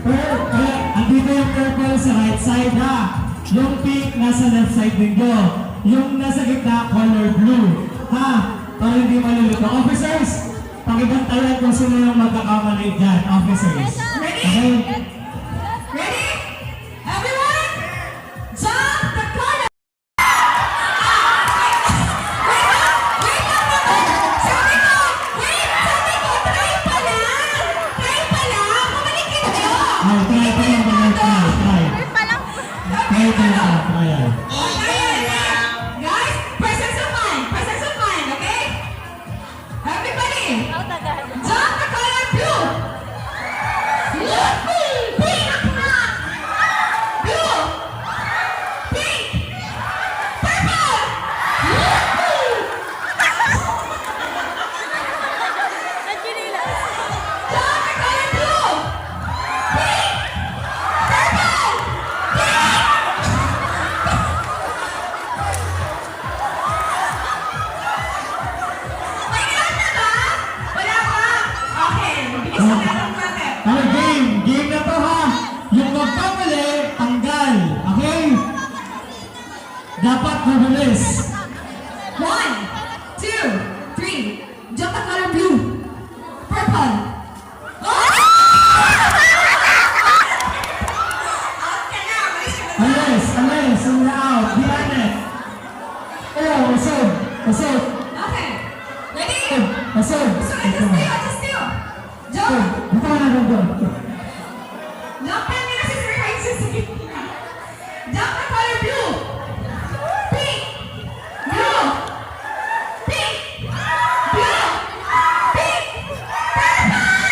Andito yung purple sa right side ha. Yung pink nasa left side ninyo. Yung nasa gitna, color blue. Ha? Para hindi malulito. Officers, pakibantayan kung sino yung magkakamali dyan. Officers. Ready? Okay? Ready? Everyone? Jump the corner! Guys, presence of mind, okay? Everybody, jump the color blue! Pink! Blue! Pink! Purple! Jump the color blue! Pink! Purple! May ganun na ba? Wala pa? Okay, mabilis na meron natin. Okay, game na to ha. Yung magkamali, tanggal. Okay? Dapat mabilis. 1, 2, 3. Jump the color blue. Purple. Out ka na. Malis ka na. Alis, sila out. Be honest. Oh, usod. Okay. Ready? Usod. So, just do. Jump. Buka na doon. Jump pa nila si Sir Heinz sa gitna. Jump the color blue. Pink. Blue. Pink. Blue. Pink. Purple.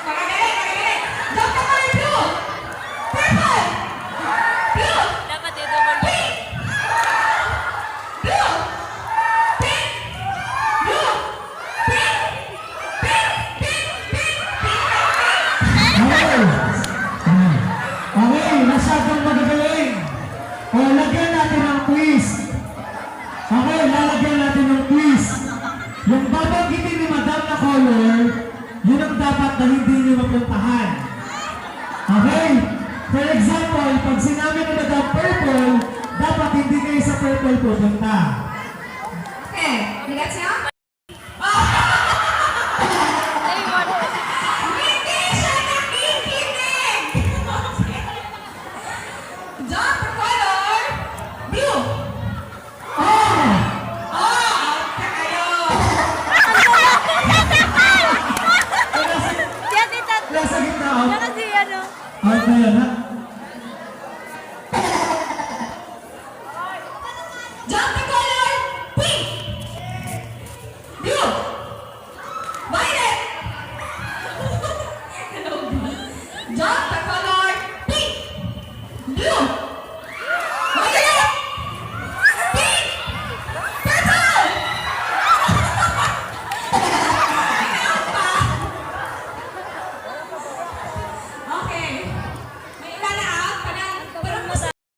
Magaling. Jump the color blue. Purple. Blue. Pink. Blue. Pink. Blue. Pink. Okay, masyadong magagaling. O, lagyan natin ng quiz. Okay, lalagyan natin ng quiz. Yung babanggitin ni Madam na color, yun ang dapat na hindi niyo mapuntahan. Okay? For example, pag sinabi ni Madam purple, dapat hindi kayo sa purple pupunta. Okay, you got some? Hindi siya nakikinig! Jump the color blue! Oh! Out ka kayo! Nasa gitna, oh. Out na yan, ha?